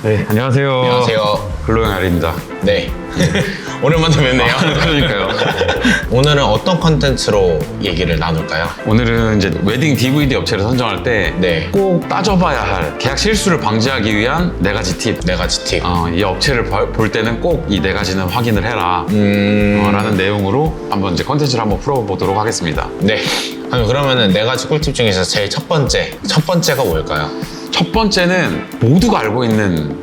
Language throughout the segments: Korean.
네, 안녕하세요. 안녕하세요. 글로영 아리입니다. 네. 오랜만에 뵙네요. 그러니까요. 오늘은 어떤 컨텐츠로 얘기를 나눌까요? 오늘은 이제 웨딩 DVD 업체를 선정할 때 네. 꼭 따져봐야 할 계약 실수를 방지하기 위한 4가지 팁. 네 가지 팁. 이 업체를 볼 때는 꼭 이 4가지는 확인을 해라. 라는 내용으로 한번 이제 컨텐츠를 한번 풀어보도록 하겠습니다. 네. 그러면은 네 가지 꿀팁 중에서 제일 첫 번째가 뭘까요? 첫 번째는 모두가 알고 있는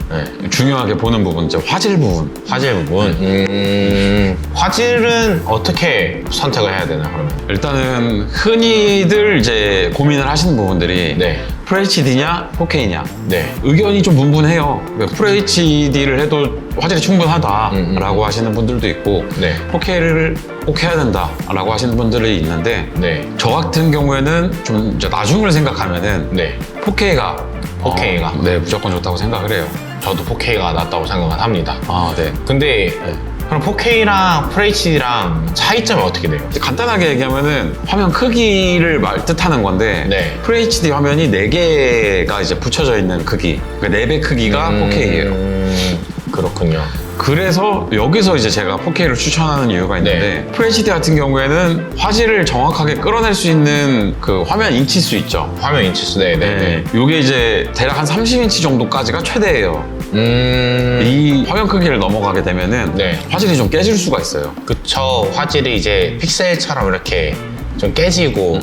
중요하게 보는 부분이죠. 화질 부분. 화질 부분. 화질은 어떻게 선택을 해야 되나 그러면? 일단은 흔히들 이제 고민을 하시는 부분들이 네. FHD냐 4K냐 네. 의견이 좀 분분해요. FHD를 해도 화질이 충분하다라고 하시는 분들도 있고 네. 4K를 꼭 해야 된다라고 하시는 분들이 있는데 네. 저 같은 경우에는 좀 이제 나중을 생각하면은 네. 4K가 네, 무조건 좋다고 생각을 해요. 저도 4K가 낫다고 생각을 합니다. 네. 근데 그럼 4K랑 FHD랑 차이점이 어떻게 돼요? 간단하게 얘기하면은 화면 크기를 뜻하는 건데 네. FHD 화면이 4개가 이제 붙여져 있는 크기, 그러니까 4배 크기가 4K예요. 그렇군요. 그래서 여기서 이제 제가 4K를 추천하는 이유가 있는데 FHD 같은 경우에는 화질을 정확하게 끌어낼 수 있는 그 화면 인치수 있죠. 화면 인치수, 네네네. 이게 이제 대략 한 30인치 정도까지가 최대예요. 이 화면 크기를 넘어가게 되면은 네. 화질이 좀 깨질 수가 있어요. 그쵸. 화질이 이제 픽셀처럼 이렇게 좀 깨지고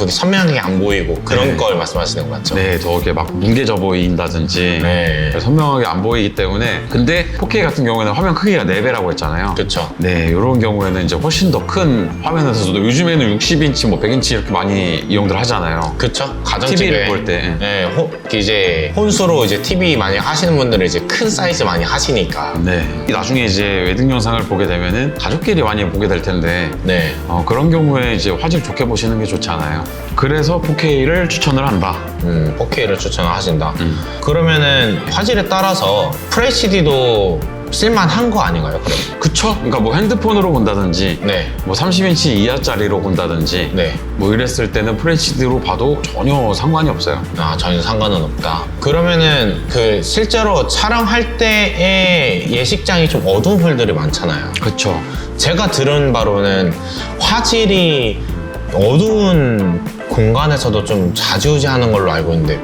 선명하게 안 보이고 그런 네. 걸 말씀하시는 거 맞죠? 네, 더 이렇게 막 뭉개져 보인다든지 네. 선명하게 안 보이기 때문에 근데 4K 같은 경우에는 화면 크기가 4배라고 했잖아요. 그쵸. 네, 이런 경우에는 이제 훨씬 더 큰 화면에서도 요즘에는 60인치, 뭐 100인치 이렇게 많이 이용들 하잖아요. 그쵸. TV를 볼 때. 네, 이제 혼수로 이제 TV 많이 하시는 분들은 이제 큰 사이즈 많이 하시니까. 네. 나중에 이제 웨딩 영상을 보게 되면은 가족끼리 많이 보게 될 텐데 네. 그런 경우에 이제 화질 좋게 보시는 게 좋잖아요. 그래서 4K를 추천을 한다. 4K를 추천을 하신다. 그러면은 화질에 따라서 FHD도 쓸만한 거 아닌가요, 그럼? 그쵸? 그러니까 뭐 핸드폰으로 본다든지 네. 뭐 30인치 이하짜리로 본다든지 네. 뭐 이랬을 때는 FHD로 봐도 전혀 상관이 없어요. 전혀 상관은 없다. 그러면은 그 실제로 촬영할 때의 예식장이 좀 어두운 홀들이 많잖아요. 그쵸. 제가 들은 바로는 화질이 어두운 공간에서도 좀 좌지우지하는 걸로 알고 있는데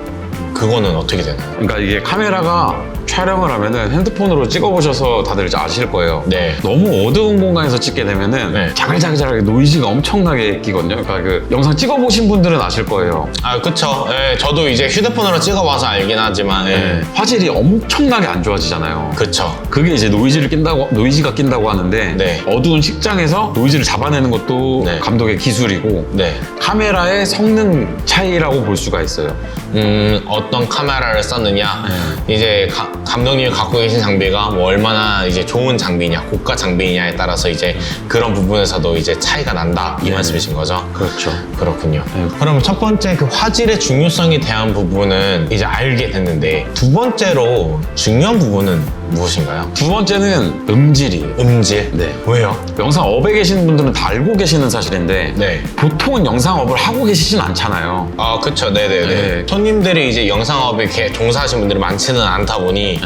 그거는 어떻게 되나요? 그러니까 이게 카메라가 촬영을 하면은 핸드폰으로 찍어보셔서 다들 이제 아실 거예요. 네. 너무 어두운 공간에서 찍게 되면은 네. 자글자글자글 노이즈가 엄청나게 끼거든요. 그러니까 그 영상 찍어보신 분들은 아실 거예요. 그쵸. 예, 저도 이제 휴대폰으로 찍어봐서 알긴 하지만, 예. 화질이 엄청나게 안 좋아지잖아요. 그쵸. 그게 이제 노이즈가 낀다고 하는데 네. 어두운 식장에서 노이즈를 잡아내는 것도 네. 감독의 기술이고 네. 카메라의 성능 차이라고 볼 수가 있어요. 어떤 카메라를 썼느냐, 이제 감독님이 갖고 계신 장비가 뭐 얼마나 이제 좋은 장비냐, 고가 장비냐에 따라서 이제 그런 부분에서도 이제 차이가 난다 이 말씀이신 거죠? 그렇죠. 그렇군요. 그럼 첫 번째 그 화질의 중요성에 대한 부분은 이제 알게 됐는데 두 번째로 중요한 부분은 무엇인가요? 두 번째는 음질이에요. 음질? 네. 왜요? 영상업에 계시는 분들은 다 알고 계시는 사실인데 네. 보통은 영상업을 하고 계시진 않잖아요. 그쵸. 네네네. 네. 손님들이 이제 영상업에 이렇게 종사하시는 분들이 많지는 않다 보니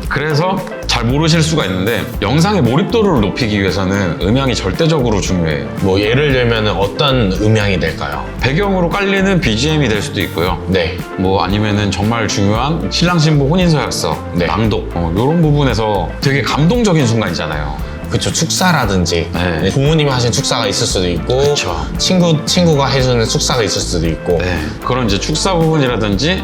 그래서 잘 모르실 수가 있는데 영상의 몰입도를 높이기 위해서는 음향이 절대적으로 중요해요. 뭐 예를 들면 어떤 음향이 될까요? 배경으로 깔리는 BGM이 될 수도 있고요. 네. 뭐 아니면은 정말 중요한 신랑 신부 혼인서약서, 네. 낭독 이런 부분에서 되게 감동적인 순간이잖아요. 그쵸. 축사라든지 네. 부모님이 하신 축사가 있을 수도 있고 그쵸. 친구가 해주는 축사가 있을 수도 있고 그런 이제 축사 부분이라든지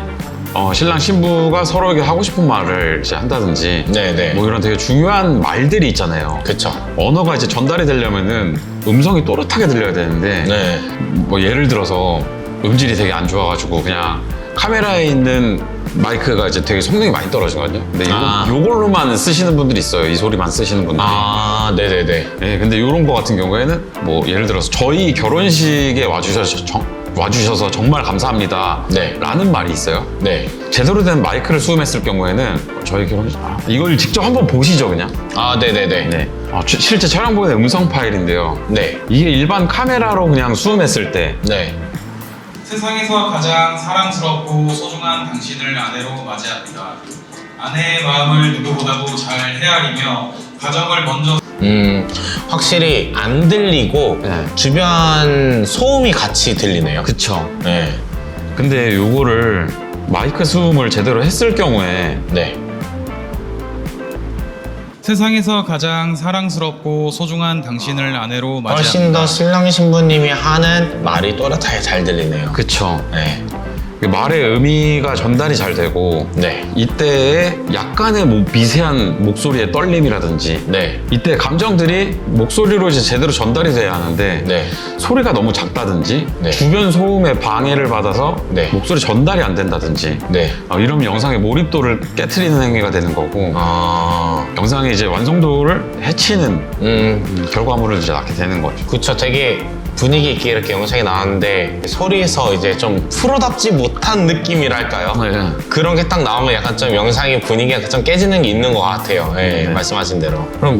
신랑 신부가 서로에게 하고 싶은 말을 이제 한다든지 네네. 뭐 이런 되게 중요한 말들이 있잖아요. 그쵸. 언어가 이제 전달이 되려면은 음성이 또렷하게 들려야 되는데 네. 뭐 예를 들어서 음질이 되게 안 좋아가지고 그냥 카메라에 있는 마이크가 이제 되게 성능이 많이 떨어지거든요. 근데 요걸로만 쓰시는 분들이 있어요. 이 소리만 쓰시는 분들이. 네네네. 네, 근데 이런 거 같은 경우에는 뭐 예를 들어서 저희 결혼식에 와주셔서 정말 감사합니다. 네. 라는 말이 있어요. 네. 제대로 된 마이크를 수음했을 경우에는 저희 결혼식 이걸 직접 한번 보시죠, 그냥. 네네네. 네. 실제 촬영본의 음성 파일인데요. 네. 이게 일반 카메라로 그냥 수음했을 때 네. 세상에서 가장 사랑스럽고 소중한 당신을 아내로 맞이합니다. 아내의 마음을 누구보다도 잘 헤아리며 가정을 먼저 확실히 안 들리고 네. 주변 소음이 같이 들리네요. 그쵸. 네. 근데 요거를 마이크 수음을 제대로 했을 경우에 네. 세상에서 가장 사랑스럽고 소중한 당신을 아내로 훨씬 맞이합니다. 더 신랑 신부님이 하는 말이 또렷하게 잘 들리네요. 그쵸. 네. 말의 의미가 전달이 잘 되고 네. 이때의 약간의 미세한 목소리의 떨림이라든지 네. 이때 감정들이 목소리로 이제 제대로 전달이 돼야 하는데 네. 소리가 너무 작다든지 네. 주변 소음에 방해를 받아서 네. 목소리 전달이 안 된다든지 네. 이러면 영상의 몰입도를 깨트리는 행위가 되는 거고 영상의 이제 완성도를 해치는 결과물을 이제 낳게 되는 거죠. 그쵸. 되게 분위기 있게 이렇게 영상이 나왔는데 소리에서 이제 좀 프로답지 못한 느낌이랄까요? 네. 그런 게 딱 나오면 약간 좀 영상의 분위기가 좀 깨지는 게 있는 것 같아요. 네, 네. 말씀하신 대로. 그럼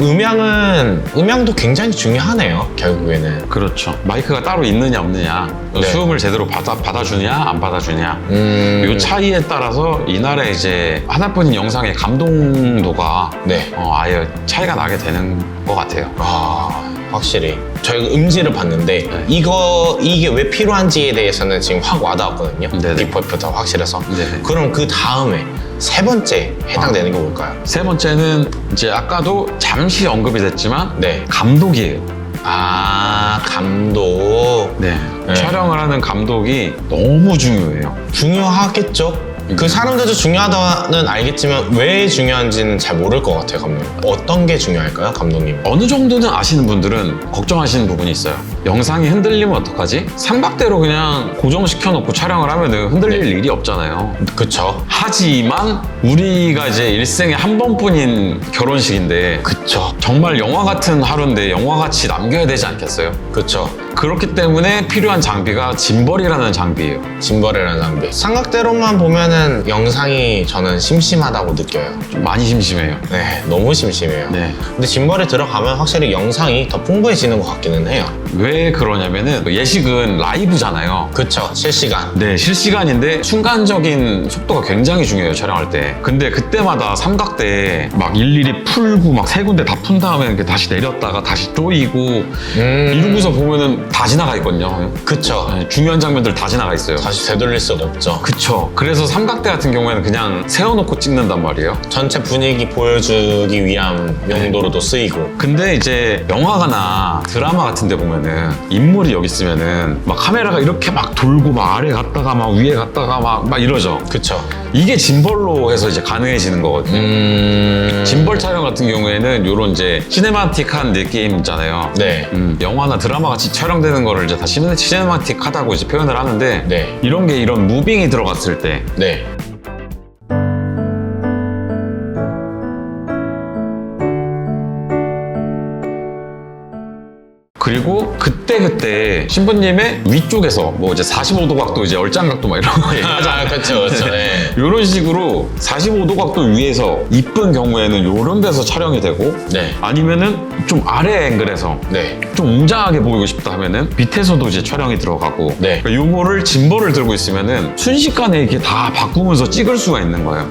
음향도 굉장히 중요하네요. 결국에는. 그렇죠. 마이크가 따로 있느냐 없느냐 네. 수음을 제대로 받아주냐 안 받아주냐 이 차이에 따라서 이날의 이제 하나뿐인 영상의 감동도가 네. 아예 차이가 나게 되는 것 같아요. 확실히 저희가 음질을 봤는데 네. 이게 왜 필요한지에 대해서는 지금 확 와닿았거든요. 네네. 딥퍼프부터 확실해서. 네네. 그럼 그 다음에 세 번째 해당되는 게 뭘까요? 세 번째는 이제 아까도 잠시 언급이 됐지만 네. 감독이에요. 감독. 네. 네. 촬영을 하는 감독이 너무 중요해요. 중요하겠죠? 그 사람들도 중요하다는 알겠지만 왜 중요한지는 잘 모를 것 같아요, 감독님. 어떤 게 중요할까요, 감독님? 어느 정도는 아시는 분들은 걱정하시는 부분이 있어요. 영상이 흔들리면 어떡하지? 삼각대로 그냥 고정시켜놓고 촬영을 하면은 흔들릴 일이 없잖아요. 그쵸. 하지만 우리가 이제 일생에 한 번뿐인 결혼식인데 그쵸. 정말 영화 같은 하루인데 영화같이 남겨야 되지 않겠어요? 그쵸. 그렇기 때문에 필요한 장비가 짐벌이라는 장비예요. 짐벌이라는 장비. 삼각대로만 보면은 영상이 저는 심심하다고 느껴요. 좀 많이 심심해요. 네, 너무 심심해요. 네. 근데 짐벌이 들어가면 확실히 영상이 더 풍부해지는 것 같기는 해요. 왜 그러냐면은 예식은 라이브잖아요. 그쵸, 실시간. 네, 실시간인데 순간적인 속도가 굉장히 중요해요, 촬영할 때. 근데 그때마다 삼각대 막 일일이 풀고 막 세 군데 다 푼 다음에 이렇게 다시 내렸다가 다시 조이고 이러고서 보면은 다 지나가 있거든요. 그쵸. 네, 중요한 장면들 다 지나가 있어요. 다시 되돌릴 수가 없죠. 그쵸. 그래서 삼각대 같은 경우에는 그냥 세워놓고 찍는단 말이에요. 전체 분위기 보여주기 위한 용도로도 쓰이고. 근데 이제 영화나 드라마 같은 데 보면은 인물이 여기 있으면은 막 카메라가 이렇게 막 돌고 막 아래 갔다가 막 위에 갔다가 막 이러죠. 그쵸. 이게 짐벌로 해서 이제 가능해지는 거거든요. 짐벌 촬영 같은 경우에는 요런 이제 시네마틱한 느낌 있잖아요. 네. 영화나 드라마 같이 촬영되는 거를 이제 다 시네마틱하다고 이제 표현을 하는데 네. 이런 게 이런 무빙이 들어갔을 때 네. 그리고 그때 신부님의 위쪽에서 뭐 이제 45도 각도 이제 얼짱 각도 막 이런 거 얘기하잖아요. 그쵸, 그쵸. 네. 이런 식으로 45도 각도 위에서 이쁜 경우에는 이런 데서 촬영이 되고 네. 아니면은 좀 아래 앵글에서 네. 좀 웅장하게 보이고 싶다 하면은 밑에서도 이제 촬영이 들어가고 네. 그러니까 요거를 짐벌을 들고 있으면은 순식간에 이렇게 다 바꾸면서 찍을 수가 있는 거예요.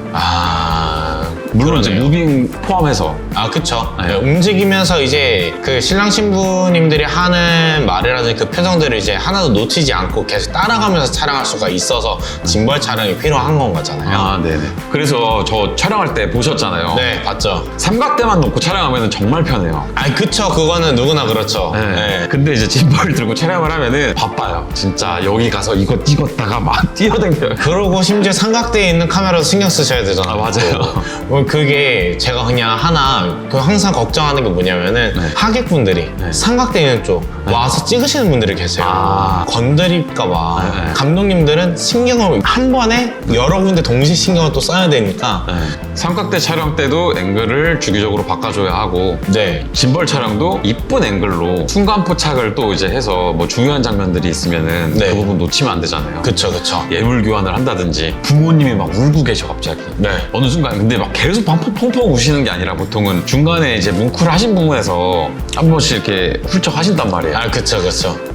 물론 이제 그러네요. 무빙 포함해서. 그쵸. 네. 네, 움직이면서 이제 그 신랑 신부님들이 하는 말이라든지 그 표정들을 이제 하나도 놓치지 않고 계속 따라가면서 촬영할 수가 있어서 짐벌 촬영이 필요한 건 거잖아요. 네네. 그래서 저 촬영할 때 보셨잖아요. 네, 봤죠. 삼각대만 놓고 촬영하면 정말 편해요. 그쵸. 그거는 누구나 그렇죠. 네. 네. 근데 이제 짐벌 들고 촬영을 하면은 바빠요. 진짜 여기 가서 이거 찍었다가 막 뛰어댕겨요. 그러고 심지어 삼각대에 있는 카메라도 신경 쓰셔야 되잖아요. 맞아요. 그게 제가 그냥 항상 걱정하는 게 뭐냐면은 네. 하객분들이 네. 삼각대 있는 쪽 와서 찍으시는 분들이 계세요. 건드릴까봐. 네. 감독님들은 신경을 한 번에 여러 군데 동시 신경을 또 써야 되니까. 네. 삼각대 촬영 때도 앵글을 주기적으로 바꿔줘야 하고 네. 짐벌 촬영도 이쁜 앵글로 순간 포착을 또 이제 해서 뭐 중요한 장면들이 있으면은 네. 그 부분 놓치면 안 되잖아요. 그쵸. 예물 교환을 한다든지 부모님이 막 울고 계셔 갑자기. 네. 어느 순간 근데 막 계속 펑펑 우시는 게 아니라 보통은 중간에 이제 뭉클 하신 부분에서 한 번씩 이렇게 훌쩍 하신단 말이에요. 아, 그쵸.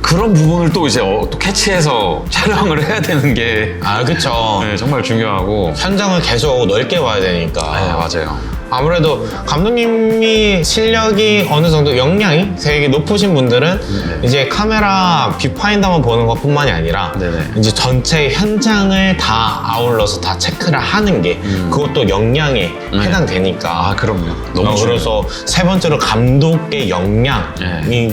그런 부분을 또 이제 또 캐치해서 촬영을 해야 되는 게 아, 그쵸. 네, 정말 중요하고. 현장을 계속 넓게 봐야 되니까. 네, 맞아요. 아무래도 감독님이 실력이 어느 정도 역량이 되게 높으신 분들은 이제 카메라 뷰파인더만 보는 것 뿐만이 아니라 네네. 이제 전체 현장을 다 아울러서 다 체크를 하는 게 그것도 역량에 해당되니까. 아, 그럼요. 너무 중요해요. 그래서 세 번째로 감독의 역량 네.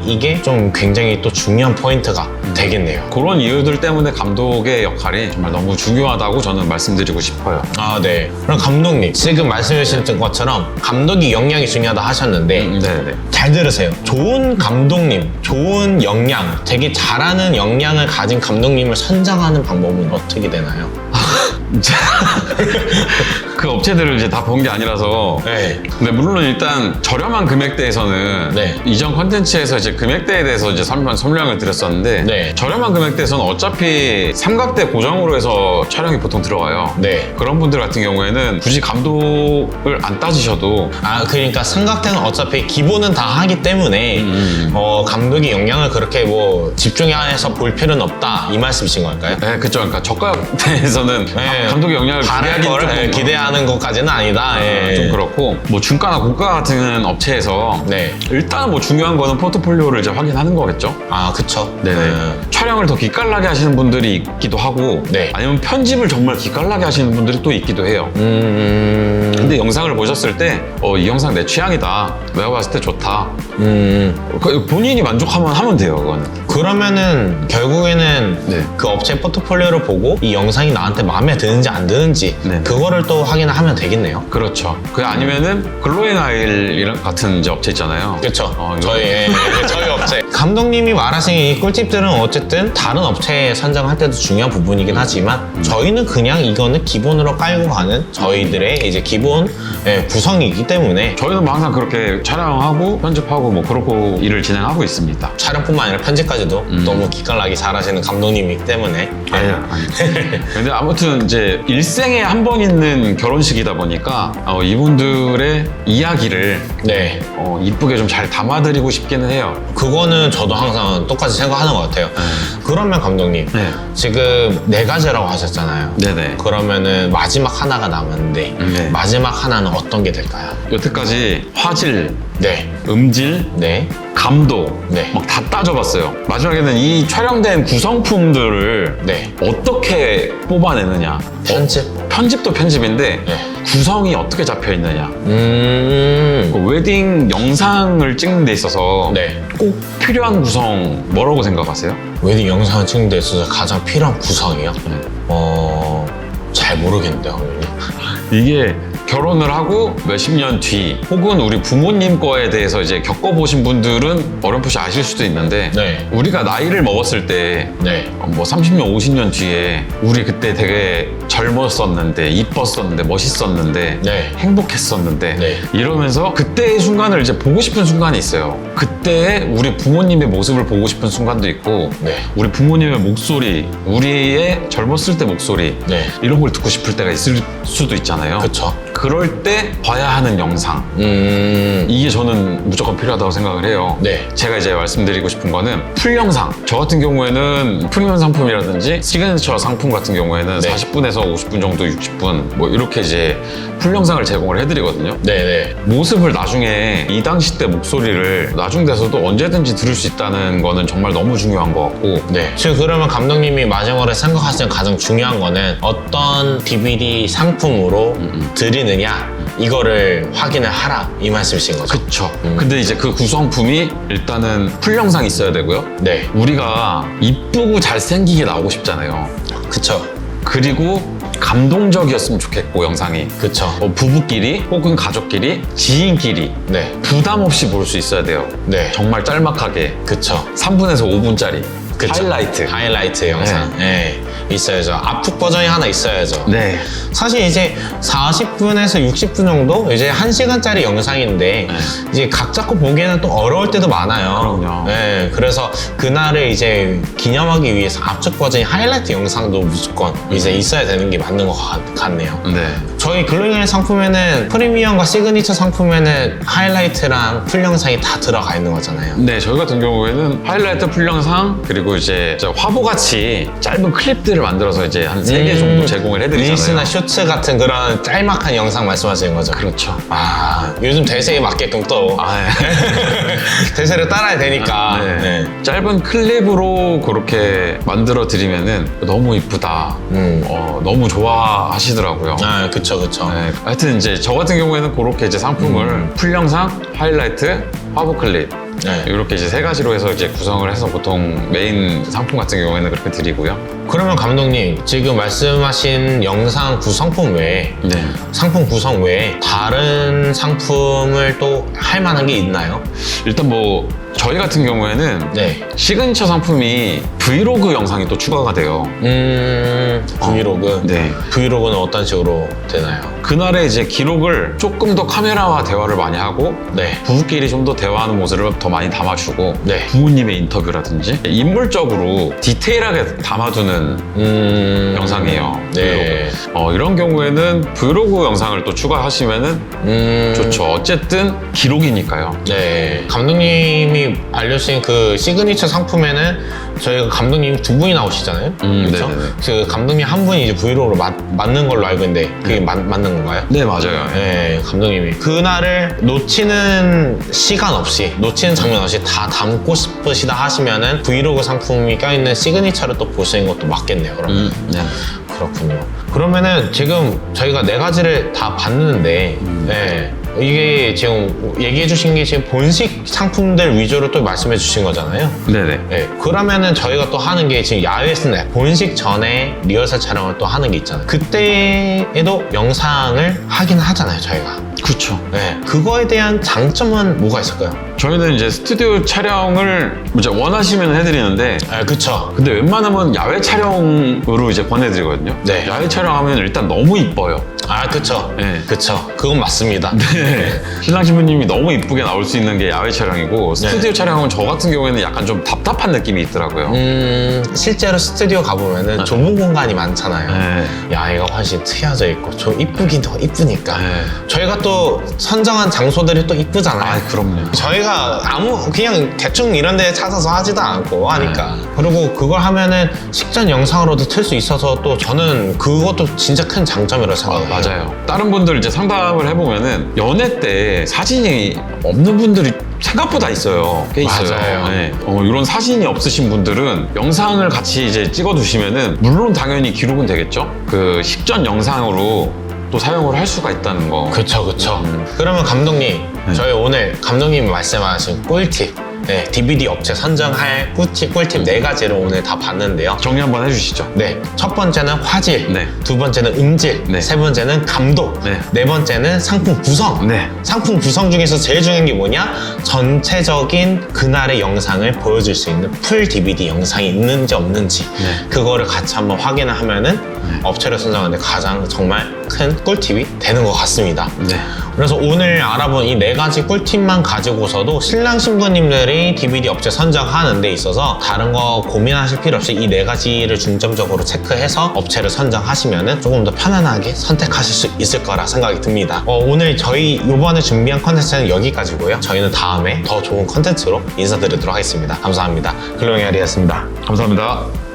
이게 좀 굉장히 또 중요한 포인트가 되겠네요. 그런 이유들 때문에 감독의 역할이 정말 너무 중요하다고 저는 말씀드리고 싶어요. 아, 네. 그럼 감독님, 지금 말씀해 주신 것처럼 감독이 역량이 중요하다 하셨는데 네네. 잘 들으세요. 좋은 감독님, 좋은 역량, 되게 잘하는 역량을 가진 감독님을 선정하는 방법은 어떻게 되나요? 그 업체들을 이제 다 본 게 아니라서. 네. 근데 물론 일단 저렴한 금액대에서는 네. 이전 컨텐츠에서 이제 금액대에 대해서 이제 설명을 드렸었는데 네. 저렴한 금액대에서는 어차피 삼각대 고정으로 해서 촬영이 보통 들어가요. 네. 그런 분들 같은 경우에는 굳이 감독을 안 따지셔도 아, 그러니까 삼각대는 어차피 기본은 다 하기 때문에 감독이 역량을 그렇게 뭐 집중해서 볼 필요는 없다 이 말씀이신 걸까요? 네, 그쵸. 그러니까 저가대에서는 네. 감독의 역량을 바랄 기대하기는 걸 조금 기대하는 것까지는 아니다. 예. 좀 그렇고, 뭐 중가나 고가 같은 업체에서 네. 일단 뭐 중요한 거는 포트폴리오를 이제 확인하는 거겠죠. 아, 그쵸. 네네. 촬영을 더 기깔나게 하시는 분들이 있기도 하고, 네. 아니면 편집을 정말 기깔나게 하시는 분들이 또 있기도 해요. 근데 영상을 보셨을 때, 이 영상 내 취향이다. 내가 봤을 때 좋다. 본인이 만족하면 하면 돼요, 그거는. 그러면은 결국에는 네. 그 업체 포트폴리오를 보고 이 영상이 나한테 마음에 드는지 안 드는지 네. 그거를 또 확인을 하면 되겠네요. 그렇죠. 그 아니면은 글로앤아일 같은 이제 업체 있잖아요. 그렇죠. 이거- 저희 업체. 감독님이 말하신 이 꿀팁들은 어쨌든 다른 업체에 선정할 때도 중요한 부분이긴 하지만 저희는 그냥 이거는 기본으로 깔고 가는 저희들의 이제 기본 구성이기 때문에 저희는 뭐 항상 그렇게 촬영하고 편집하고 뭐 그렇고 일을 진행하고 있습니다. 촬영뿐만 아니라 편집까지도 너무 기깔나게 잘하시는 감독님이기 때문에 아니요. 근데 아무튼 이제 일생에 한 번 있는 결혼식이다 보니까 이분들의 이야기를 네. 이쁘게 좀 잘 담아드리고 싶기는 해요. 그거는 저도 항상 똑같이 생각하는 것 같아요. 그러면 감독님, 네. 지금 4가지라고 하셨잖아요. 네네. 그러면은 마지막 하나가 남았는데 네. 마지막 하나는 어떤 게 될까요? 여태까지 화질, 네, 음질, 네, 감도 네. 막 다 따져봤어요. 마지막에는 이 촬영된 구성품들을 네. 어떻게 뽑아내느냐. 편집. 편집도 편집인데 네. 구성이 어떻게 잡혀 있느냐. 그 웨딩 영상을 찍는 데 있어서 네. 꼭 필요한 구성 뭐라고 생각하세요? 웨딩 영상을 찍는 데 있어서 가장 필요한 구성이요? 네. 잘 모르겠는데요, 감독님. 이게 결혼을 하고 몇십 년 뒤 혹은 우리 부모님 거에 대해서 이제 겪어보신 분들은 어렴풋이 아실 수도 있는데 네. 우리가 나이를 먹었을 때 네. 뭐 30년, 50년 뒤에 우리 그때 되게 젊었었는데 이뻤었는데 멋있었는데 네. 행복했었는데 네. 이러면서 그때의 순간을 이제 보고 싶은 순간이 있어요. 그때의 우리 부모님의 모습을 보고 싶은 순간도 있고 네. 우리 부모님의 목소리, 우리의 젊었을 때 목소리 네. 이런 걸 듣고 싶을 때가 있을 수도 있잖아요. 그쵸. 그럴 때 봐야 하는 영상 이게 저는 무조건 필요하다고 생각을 해요. 네. 제가 이제 말씀드리고 싶은 거는 풀 영상. 저 같은 경우에는 프리미엄 상품이라든지 시그니처 상품 같은 경우에는 네. 40분에서 50분 정도, 60분 뭐 이렇게 이제 풀 영상을 제공을 해드리거든요. 네네. 모습을 나중에 이 당시 때 목소리를 나중 돼서도 언제든지 들을 수 있다는 거는 정말 너무 중요한 것 같고 네. 지금 그러면 감독님이 마지막으로 생각하시는 가장 중요한 거는 어떤 DVD 상품으로 드리느냐 이거를 확인을 하라 이 말씀이신 거죠? 그쵸. 근데 이제 그 구성품이 일단은 풀 영상이 있어야 되고요. 네. 우리가 이쁘고 잘생기게 나오고 싶잖아요. 그쵸. 그리고 감동적이었으면 좋겠고 영상이 그쵸. 부부끼리 혹은 가족끼리 지인끼리 네. 부담 없이 볼 수 있어야 돼요. 네. 정말 짤막하게 그쵸. 3분에서 5분짜리 그쵸. 하이라이트. 하이라이트 영상. 네. 있어야죠. 압축 버전이 하나 있어야죠. 네. 사실 이제 40분에서 60분 정도 이제 1시간짜리 영상인데 이제 각 잡고 보기에는 또 어려울 때도 많아요. 그럼요. 네, 그래서 그날을 이제 기념하기 위해서 압축 버전이 하이라이트 영상도 무조건 이제 있어야 되는 게 맞는 것 같네요. 네. 저희 글로잉 상품에는 프리미엄과 시그니처 상품에는 하이라이트랑 풀 영상이 다 들어가 있는 거잖아요. 네, 저희 같은 경우에는 하이라이트 풀 영상 그리고 이제 화보같이 짧은 클립들을 만들어서 이제 한 3개 정도 제공을 해드리잖아요. 릴스나 쇼츠 같은 그런 짤막한 영상 말씀하시는 거죠? 그렇죠. 아, 요즘 대세에 맞게끔 또 대세를 따라야 되니까. 네. 네. 짧은 클립으로 그렇게 만들어 드리면은 너무 이쁘다. 너무 좋아하시더라고요. 아, 그쵸. 네, 하여튼 이제 저 같은 경우에는 그렇게 이제 상품을 풀 영상, 하이라이트, 화보 클립 네. 이렇게 이제 3가지로 해서 이제 구성을 해서 보통 메인 상품 같은 경우에는 그렇게 드리고요. 그러면 감독님, 지금 말씀하신 영상 구성품 외에 네. 상품 구성 외에 다른 상품을 또 할 만한 게 있나요? 일단 뭐 저희 같은 경우에는 네. 시그니처 상품이 브이로그 영상이 또 추가가 돼요. 브이로그. 네. 브이로그는 어떤 식으로 되나요? 그날의 이제 기록을 조금 더 카메라와 대화를 많이 하고 네. 부부끼리 좀 더 대화하는 모습을 더 많이 담아주고 네. 부모님의 인터뷰라든지 인물적으로 디테일하게 담아두는 영상이에요. 네. 브이로그. 이런 경우에는 브이로그 영상을 또 추가하시면은 좋죠. 어쨌든 기록이니까요. 네. 감독님이 알려주신 그 시그니처 상품에는 저희가 감독님 2분이 나오시잖아요. 그렇죠? 네네네. 그 감독님 한 분이 이제 브이로그로 맞는 걸로 알고 있는데 그게 맞는 건가요? 네, 맞아요. 네, 감독님이 그날을 놓치는 시간 없이 놓치는 장면 없이 다 담고 싶으시다 하시면은 브이로그 상품이 껴있는 시그니처를 또 보시는 것도 맞겠네요. 그러면 네. 그렇군요. 그러면은 지금 저희가 4가지를 다 봤는데 네, 이게 지금 얘기해 주신 게 지금 본식 상품들 위주로 또 말씀해 주신 거잖아요. 네네. 네, 그러면은 저희가 또 하는 게 지금 야외에서는 본식 전에 리허설 촬영을 또 하는 게 있잖아요. 그때에도 영상을 하긴 하잖아요, 저희가. 그렇죠. 네, 그거에 대한 장점은 뭐가 있을까요? 저희는 이제 스튜디오 촬영을 이제 원하시면 해드리는데 아, 그쵸. 근데 웬만하면 야외 촬영으로 이제 보내드리거든요. 네. 야외 촬영하면 일단 너무 이뻐요. 아, 그쵸. 네. 그쵸. 그건 맞습니다. 네. 신랑 신부님이 너무 이쁘게 나올 수 있는 게 야외 촬영이고 스튜디오 촬영은 저 같은 경우에는 약간 좀 답답한 느낌이 있더라고요. 실제로 스튜디오 가보면은 좁은 공간이 많잖아요. 네. 야외가 훨씬 트여져 있고 좀 이쁘긴 더 이쁘니까. 네. 저희가 또 선정한 장소들이 또 이쁘잖아요. 아, 그럼요. 저희가 그냥 대충 이런 데 찾아서 하지도 않고 하니까. 그리고 그걸 하면은 식전 영상으로도 틀 수 있어서 또 저는 그것도 진짜 큰 장점이라고 생각해요. 맞아요. 다른 분들 이제 상담을 해보면은 연애 때 사진이 없는 분들이 생각보다 있어요. 꽤 있어요. 맞아요. 네. 이런 사진이 없으신 분들은 영상을 같이 이제 찍어두시면은 물론 당연히 기록은 되겠죠. 그 식전 영상으로 또 사용을 할 수가 있다는 거. 그쵸. 그러면 감독님, 저희 오늘 감독님이 말씀하신 꿀팁, 네, DVD 업체 선정할 꿀팁 4가지를 오늘 다 봤는데요. 정리 한번 해주시죠. 네, 첫 번째는 화질, 네. 두 번째는 음질, 네. 세 번째는 감독, 네. 네 번째는 상품 구성. 네. 상품 구성 중에서 제일 중요한 게 뭐냐? 전체적인 그날의 영상을 보여줄 수 있는 풀 DVD 영상이 있는지 없는지 네. 그거를 같이 한번 확인을 하면은 업체를 선정하는데 가장 정말 큰 꿀팁이 되는 것 같습니다. 네. 그래서 오늘 알아본 이 4가지 꿀팁만 가지고서도 신랑 신부님들이 DVD 업체 선정하는 데 있어서 다른 거 고민하실 필요 없이 이 4가지를 중점적으로 체크해서 업체를 선정하시면 조금 더 편안하게 선택하실 수 있을 거라 생각이 듭니다. 오늘 저희 이번에 준비한 컨텐츠는 여기까지고요. 저희는 다음에 더 좋은 컨텐츠로 인사드리도록 하겠습니다. 감사합니다. 글로잉 아리였습니다. 감사합니다.